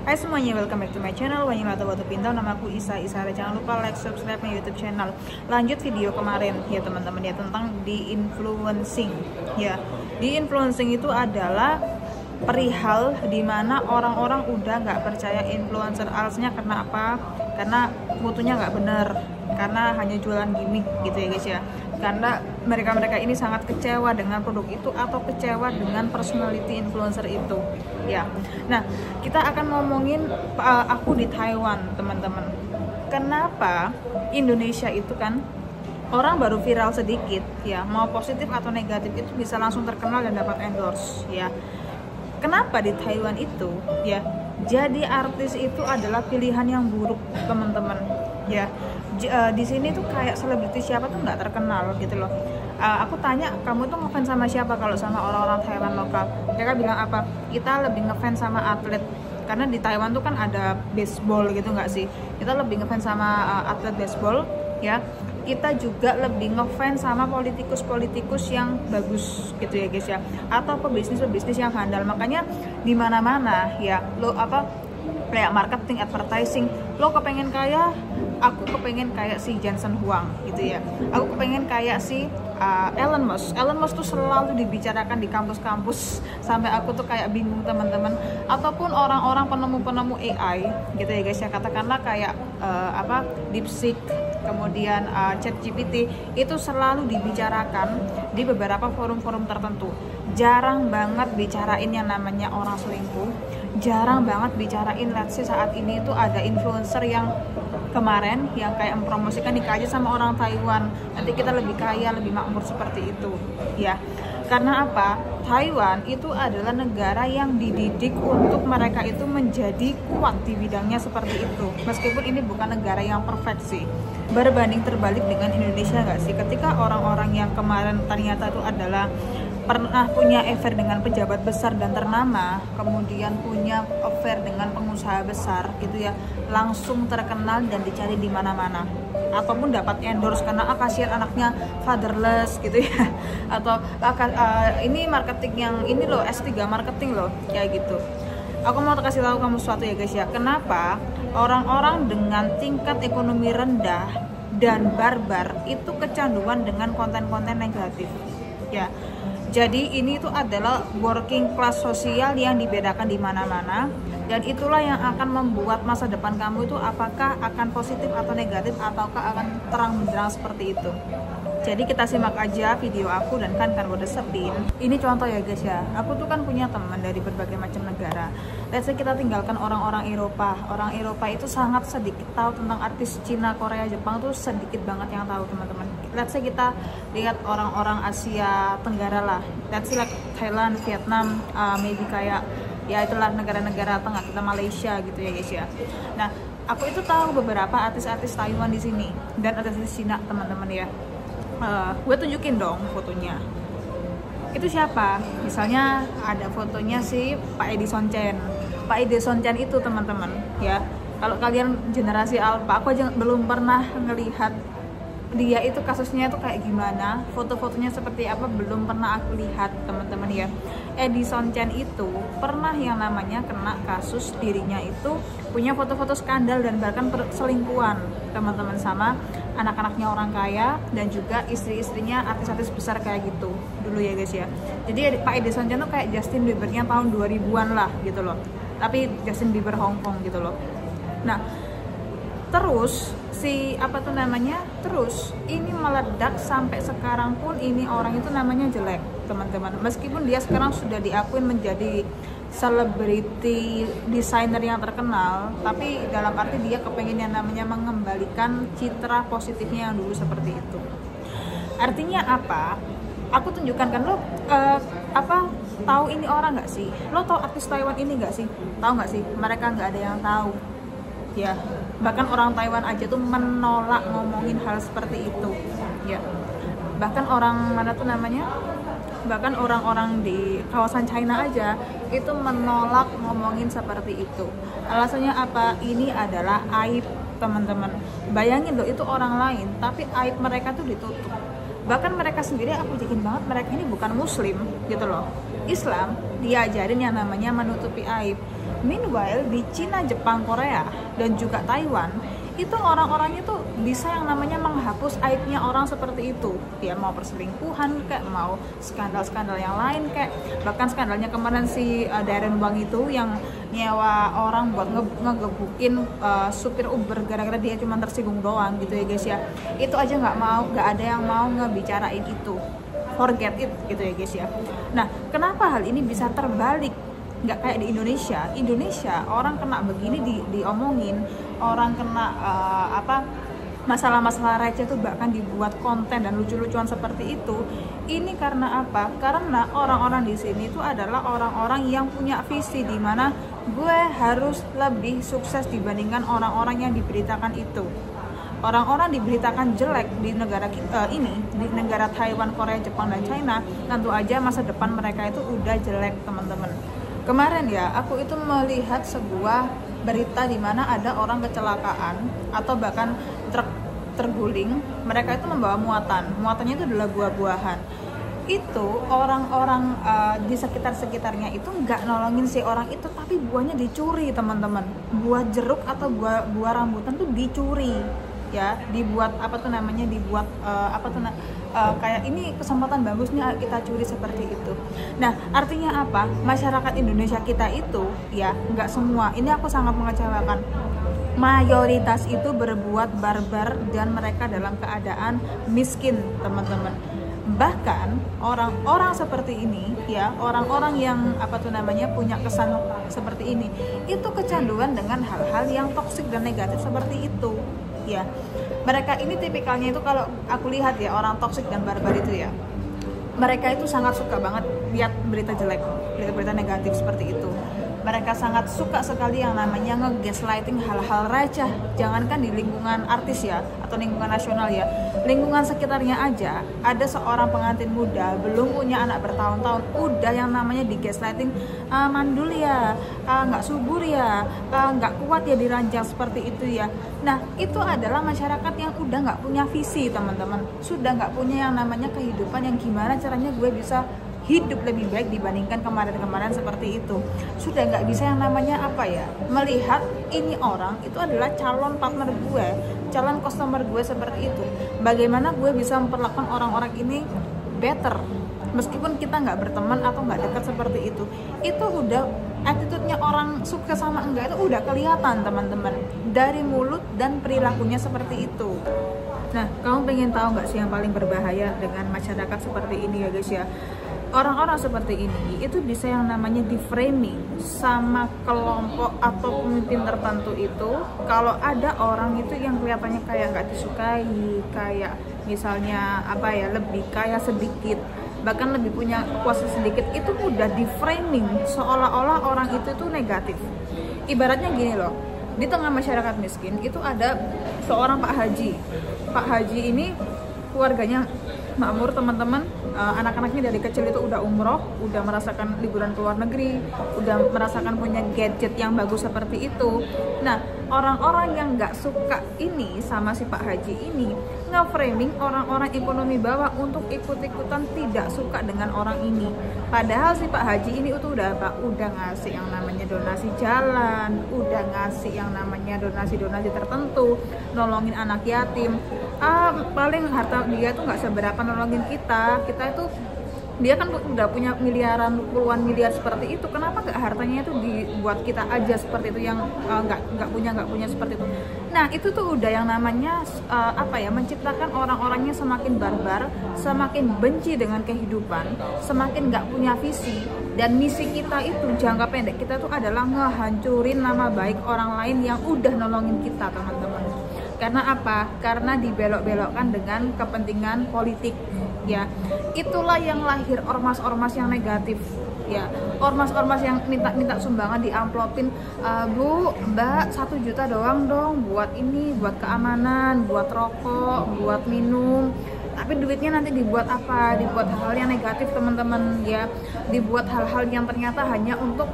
Hai semuanya, welcome back to my channel Wanyilata Batu Pintau. Nama aku Isa. Jangan lupa like, subscribe my YouTube channel. Lanjut video kemarin ya teman-teman ya, tentang di influencing ya. Di influencing itu adalah perihal dimana orang-orang udah nggak percaya influencer. Alasannya karena apa? Karena mutunya nggak bener, karena hanya jualan gimmick gitu ya guys ya. Karena mereka ini sangat kecewa dengan produk itu atau kecewa dengan personality influencer itu ya. Nah, kita akan ngomongin aku di Taiwan teman-teman. Kenapa Indonesia itu kan orang baru viral sedikit ya, mau positif atau negatif itu bisa langsung terkenal dan dapat endorse ya. Kenapa di Taiwan itu ya, jadi artis itu adalah pilihan yang buruk teman-teman ya. Di sini tuh kayak selebriti siapa tuh nggak terkenal gitu loh. Aku tanya, kamu tuh ngefans sama siapa kalau sama orang-orang Taiwan lokal? Mereka bilang apa? Kita lebih ngefans sama atlet, karena di Taiwan tuh kan ada baseball gitu nggak sih? Kita lebih ngefans sama atlet baseball ya. Kita juga lebih ngefans sama politikus-politikus yang bagus gitu ya guys ya, atau pebisnis-pebisnis yang handal. Makanya di mana-mana ya, lo kayak marketing, advertising, lo kepengen kaya, aku kepengen kayak si Jensen Huang gitu ya, aku kepengen kayak si Elon Musk. Elon Musk tuh selalu dibicarakan di kampus-kampus sampai aku tuh kayak bingung teman-teman. Ataupun orang-orang penemu-penemu AI gitu ya guys ya, katakanlah kayak DeepSeek, kemudian ChatGPT, itu selalu dibicarakan di beberapa forum-forum tertentu. Jarang banget bicarain yang namanya orang selingkuh, jarang banget bicarain let's say saat ini itu ada influencer yang kemarin yang kayak mempromosikan nikah aja sama orang Taiwan, nanti kita lebih kaya, lebih makmur seperti itu ya. Karena apa? Taiwan itu adalah negara yang dididik untuk mereka itu menjadi kuat di bidangnya seperti itu. Meskipun ini bukan negara yang perfect sih. Berbanding terbalik dengan Indonesia nggak sih? Ketika orang-orang yang kemarin ternyata itu adalah pernah punya affair dengan pejabat besar dan ternama, kemudian punya affair dengan pengusaha besar gitu ya, langsung terkenal dan dicari di mana-mana, ataupun dapat endorse karena kasihan anaknya fatherless gitu ya, atau ini marketing yang ini loh, S3 marketing loh kayak gitu. Aku mau kasih tahu kamu sesuatu ya guys ya, kenapa orang-orang dengan tingkat ekonomi rendah dan barbar itu kecanduan dengan konten-konten negatif ya. Jadi ini itu adalah working class sosial yang dibedakan di mana-mana, dan itulah yang akan membuat masa depan kamu itu apakah akan positif atau negatif, ataukah akan terang benderang seperti itu. Jadi kita simak aja video aku dan kan udah sepin. Ini contoh ya guys ya, aku tuh kan punya teman dari berbagai macam negara. Let's say kita tinggalkan orang-orang Eropa. Orang Eropa itu sangat sedikit tahu tentang artis Cina, Korea, Jepang tuh sedikit banget yang tahu teman-teman. Let's say kita lihat orang-orang Asia Tenggara lah, let's say like Thailand, Vietnam, maybe kayak ya itulah negara-negara tengah, kita Malaysia gitu ya guys ya. Nah, aku itu tahu beberapa artis-artis Taiwan di sini dan artis Cina teman-teman ya. Gue tunjukin dong fotonya. Itu siapa? Misalnya ada fotonya si Pak Edison Chen. Pak Edison Chen itu teman-teman ya. Kalau kalian generasi alpha, aku aja belum pernah ngelihat dia itu kasusnya itu kayak gimana, foto-fotonya seperti apa belum pernah aku lihat teman-teman ya. Edison Chen itu pernah yang namanya kena kasus dirinya itu punya foto-foto skandal dan bahkan perselingkuhan teman-teman sama anak-anaknya orang kaya dan juga istri-istrinya artis-artis besar kayak gitu dulu ya guys ya. Jadi Pak Edison Chen tuh kayak Justin Biebernya tahun 2000-an lah gitu loh, tapi Justin Bieber Hong Kong gitu loh. Nah, terus terus ini meledak sampai sekarang pun ini orang itu namanya jelek teman-teman. Meskipun dia sekarang sudah diakui menjadi selebriti desainer yang terkenal, tapi dalam arti dia kepengen yang namanya mengembalikan citra positifnya yang dulu seperti itu. Artinya apa? Aku tunjukkan kan lo tahu ini orang nggak sih? Lo tahu artis Taiwan ini nggak sih? Tahu nggak sih? Mereka nggak ada yang tahu ya. Bahkan orang Taiwan aja tuh menolak ngomongin hal seperti itu ya. Bahkan orang mana tuh namanya, bahkan orang-orang di kawasan China aja itu menolak ngomongin seperti itu. Alasannya apa? Ini adalah aib teman-teman. Bayangin loh, itu orang lain tapi aib mereka tuh ditutup. Bahkan mereka sendiri, aku yakin banget mereka ini bukan muslim gitu loh. Islam diajarin yang namanya menutupi aib. Meanwhile di Cina, Jepang, Korea dan juga Taiwan itu orang-orangnya tuh bisa yang namanya menghapus aibnya orang seperti itu. Ya mau perselingkuhan kayak mau skandal-skandal yang lain kayak bahkan skandalnya kemarin si Darren Wang itu yang nyewa orang buat ngegebukin supir Uber gara-gara dia cuma tersinggung doang gitu ya guys ya. Itu aja nggak ada yang mau ngebicarain itu. Forget it gitu ya guys ya. Nah, kenapa hal ini bisa terbalik? Nggak kayak di Indonesia orang kena begini diomongin, orang kena masalah-masalah receh tuh bahkan dibuat konten dan lucu-lucuan seperti itu. Ini karena apa? Karena orang-orang di sini itu adalah orang-orang yang punya visi di mana gue harus lebih sukses dibandingkan orang-orang yang diberitakan itu. Orang-orang diberitakan jelek di negara kita ini, di negara Taiwan, Korea, Jepang, dan China, tentu aja masa depan mereka itu udah jelek teman-teman. Kemarin ya, aku itu melihat sebuah berita di mana ada orang kecelakaan atau bahkan truk terguling, mereka itu membawa muatannya itu adalah buah-buahan. Itu orang-orang di sekitarnya itu nggak nolongin si orang itu, tapi buahnya dicuri teman-teman. Buah jeruk atau buah rambutan tuh dicuri. Ya, dibuat kayak ini kesempatan bagusnya kita curi seperti itu. Nah, artinya apa? Masyarakat Indonesia kita itu ya nggak semua, ini aku sangat mengecewakan, mayoritas itu berbuat barbar dan mereka dalam keadaan miskin teman-teman. Bahkan orang-orang seperti ini ya, orang-orang yang punya kesan seperti ini itu kecanduan dengan hal-hal yang toksik dan negatif seperti itu ya. Mereka ini tipikalnya itu, kalau aku lihat ya, orang toksik dan barbar itu ya, mereka itu sangat suka banget lihat berita jelek, berita negatif seperti itu. Mereka sangat suka sekali yang namanya nge-gaslighting hal-hal receh. Jangankan di lingkungan artis ya, atau lingkungan nasional ya, lingkungan sekitarnya aja, ada seorang pengantin muda belum punya anak bertahun-tahun udah yang namanya di-gaslighting, mandul ya, nggak subur ya, nggak kuat ya diranjang seperti itu ya. Nah, itu adalah masyarakat yang udah nggak punya visi teman-teman, sudah nggak punya yang namanya kehidupan yang gimana caranya gue bisa hidup lebih baik dibandingkan kemarin-kemarin seperti itu. Sudah nggak bisa yang namanya melihat ini orang itu adalah calon partner gue, calon customer gue seperti itu. Bagaimana gue bisa memperlakukan orang-orang ini better, meskipun kita nggak berteman atau nggak dekat seperti itu. Itu udah attitude-nya orang suka sama enggak itu udah kelihatan teman-teman, dari mulut dan perilakunya seperti itu. Nah, kamu pengen tahu nggak sih yang paling berbahaya dengan masyarakat seperti ini ya guys ya? Orang-orang seperti ini itu bisa yang namanya di-framing sama kelompok atau pemimpin tertentu itu. Kalau ada orang itu yang kelihatannya kayak nggak disukai, kayak misalnya lebih kaya sedikit, bahkan lebih punya kuasa sedikit, itu mudah di-framing seolah-olah orang itu tuh negatif. Ibaratnya gini loh, di tengah masyarakat miskin itu ada seorang Pak Haji. Pak Haji ini keluarganya makmur teman-teman, anak-anaknya dari kecil itu udah umroh, udah merasakan liburan ke luar negeri, udah merasakan punya gadget yang bagus seperti itu. Nah, orang-orang yang nggak suka ini sama si Pak Haji ini nge-framing orang-orang ekonomi bawah untuk ikut-ikutan tidak suka dengan orang ini. Padahal si Pak Haji ini itu udah ngasih yang namanya donasi jalan, udah ngasih yang namanya donasi-donasi tertentu, nolongin anak yatim. Paling harta dia tuh nggak seberapa nolongin kita itu, dia kan udah punya miliaran, puluhan miliar seperti itu. Kenapa nggak hartanya itu dibuat kita aja seperti itu, yang nggak punya seperti itu. Nah, itu tuh udah yang namanya menciptakan orang-orangnya semakin barbar, semakin benci dengan kehidupan, semakin nggak punya visi. Dan misi kita itu jangka pendek kita tuh adalah ngehancurin nama baik orang lain yang udah nolongin kita teman-teman. Karena apa? Karena dibelok-belokkan dengan kepentingan politik ya. Itulah yang lahir ormas-ormas yang negatif ya. Ormas-ormas yang minta sumbangan diamplopin, Bu, Mbak 1 juta doang dong buat ini, buat keamanan, buat rokok, buat minum. Tapi duitnya nanti dibuat apa? Dibuat hal-hal yang negatif teman-teman ya. Dibuat hal-hal yang ternyata hanya untuk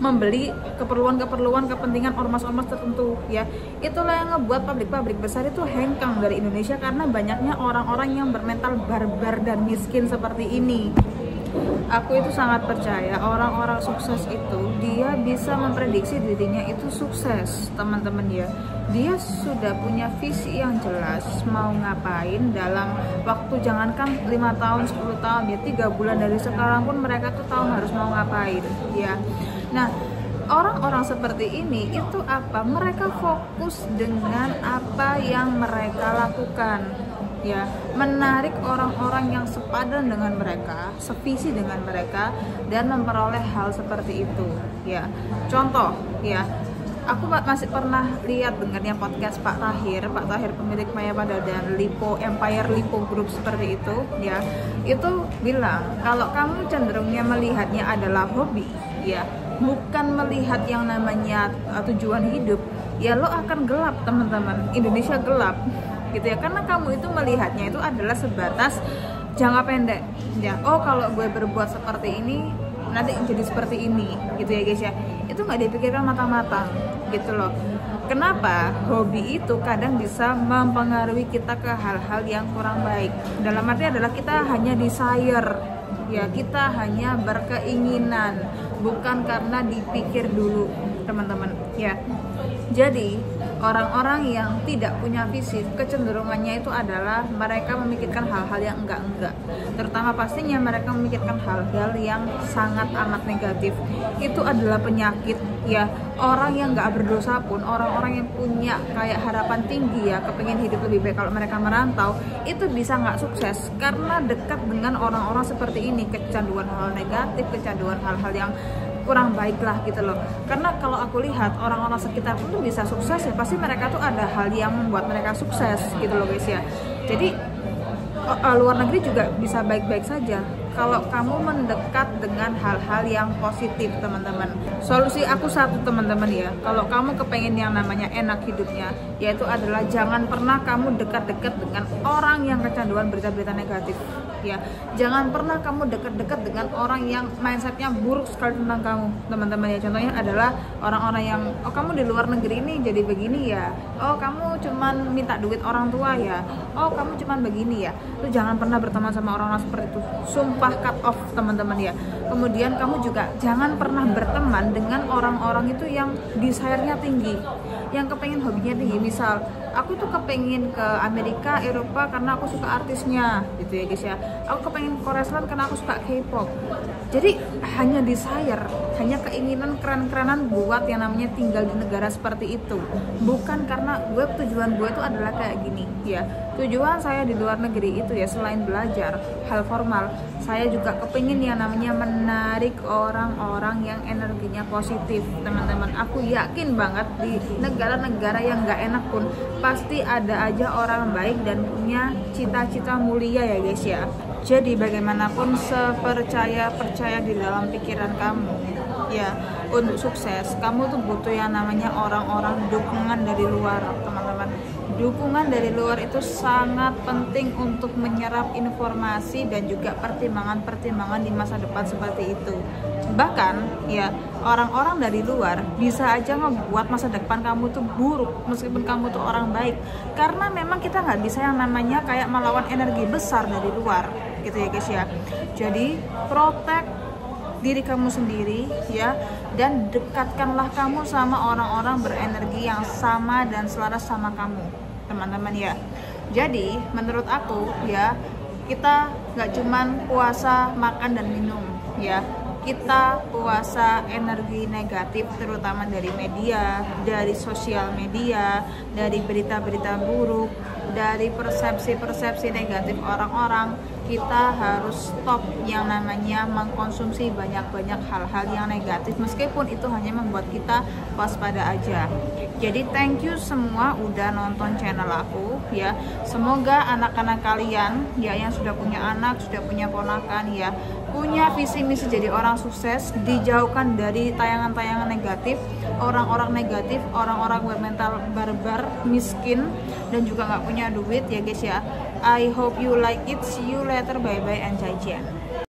membeli keperluan kepentingan ormas-ormas tertentu ya. Itulah yang ngebuat pabrik-pabrik besar itu hengkang dari Indonesia, karena banyaknya orang-orang yang bermental barbar dan miskin seperti ini. Aku itu sangat percaya orang-orang sukses itu di dia bisa memprediksi dirinya itu sukses, teman-teman ya. Dia sudah punya visi yang jelas mau ngapain dalam waktu, jangankan 5 tahun, 10 tahun ya, 3 bulan dari sekarang pun mereka tuh tahu harus mau ngapain ya. Nah, orang-orang seperti ini itu apa? Mereka fokus dengan apa yang mereka lakukan ya, menarik orang-orang yang sepadan dengan mereka, sevisi dengan mereka, dan memperoleh hal seperti itu ya. Contoh ya, aku masih pernah lihat dengarnya podcast Pak Tahir pemilik Mayapada dan Lipo Empire Lipo Group seperti itu ya. Itu bilang kalau kamu cenderungnya melihatnya adalah hobi ya, bukan melihat yang namanya tujuan hidup, ya lo akan gelap, teman-teman. Indonesia gelap gitu ya, karena kamu itu melihatnya itu adalah sebatas jangka pendek ya. Oh, kalau gue berbuat seperti ini nanti jadi seperti ini gitu ya guys ya. Itu nggak dipikirkan matang-matang gitu loh. Kenapa? Hobi itu kadang bisa mempengaruhi kita ke hal-hal yang kurang baik. Dalam arti adalah kita hanya desire ya, kita hanya berkeinginan, bukan karena dipikir dulu, teman-teman ya. Jadi orang-orang yang tidak punya visi, kecenderungannya itu adalah mereka memikirkan hal-hal yang enggak-enggak. Terutama pastinya mereka memikirkan hal-hal yang sangat amat negatif. Itu adalah penyakit ya. Orang yang nggak berdosa pun, orang-orang yang punya kayak harapan tinggi ya, kepengen hidup lebih baik kalau mereka merantau, itu bisa nggak sukses karena dekat dengan orang-orang seperti ini, kecanduan hal negatif, kecanduan hal-hal yang kurang baik lah gitu loh. Karena kalau aku lihat orang-orang sekitar pun bisa sukses ya, pasti mereka tuh ada hal yang membuat mereka sukses gitu loh guys ya. Jadi luar negeri juga bisa baik-baik saja kalau kamu mendekat dengan hal-hal yang positif, teman-teman. Solusi aku satu, teman-teman ya, kalau kamu kepengen yang namanya enak hidupnya, yaitu adalah jangan pernah kamu dekat-dekat dengan orang yang kecanduan berita-berita negatif ya. Jangan pernah kamu dekat-dekat dengan orang yang mindsetnya buruk sekali tentang kamu, teman-teman ya. Contohnya adalah orang-orang yang, oh kamu di luar negeri ini jadi begini ya, oh kamu cuman minta duit orang tua ya, oh kamu cuman begini ya. Itu jangan pernah berteman sama orang-orang seperti itu, sumpah cut off, teman-teman ya. Kemudian kamu juga jangan pernah berteman dengan orang-orang itu yang desire-nya tinggi, yang kepengen hobinya tinggi. Misal aku tuh kepengen ke Amerika, Eropa karena aku suka artisnya gitu ya guys ya. Aku kepengen Korea Selatan karena aku suka K-pop. Jadi hanya desire, hanya keinginan keren-kerenan buat yang namanya tinggal di negara seperti itu. Bukan karena tujuan gue itu adalah kayak gini ya. Tujuan saya di luar negeri itu ya, selain belajar hal formal, saya juga kepingin yang namanya menarik orang-orang yang energinya positif, teman-teman. Aku yakin banget di negara-negara yang gak enak pun pasti ada aja orang baik dan punya cita-cita mulia ya guys ya. Jadi bagaimanapun percaya di dalam pikiran kamu ya, untuk sukses kamu tuh butuh yang namanya orang-orang dukungan dari luar, teman-teman. Dukungan dari luar itu sangat penting untuk menyerap informasi dan juga pertimbangan-pertimbangan di masa depan seperti itu. Bahkan ya, orang-orang dari luar bisa aja ngebuat masa depan kamu tuh buruk meskipun kamu tuh orang baik, karena memang kita nggak bisa yang namanya kayak melawan energi besar dari luar gitu ya guys ya. Jadi protect diri kamu sendiri ya, dan dekatkanlah kamu sama orang-orang berenergi yang sama dan selaras sama kamu, teman-teman ya. Jadi menurut aku ya, kita nggak cuman puasa makan dan minum ya, kita puasa energi negatif terutama dari media, dari sosial media, dari berita-berita buruk, dari persepsi-persepsi negatif orang-orang. Kita harus stop yang namanya mengkonsumsi banyak-banyak hal-hal yang negatif, meskipun itu hanya membuat kita waspada aja. Jadi thank you semua udah nonton channel aku ya. Semoga anak-anak kalian ya, yang sudah punya anak, sudah punya ponakan ya, punya visi misi jadi orang sukses, dijauhkan dari tayangan-tayangan negatif, orang-orang negatif, orang-orang bermental barbar, miskin, dan juga nggak punya duit ya guys ya. I hope you like it. See you later. Bye bye and 再见。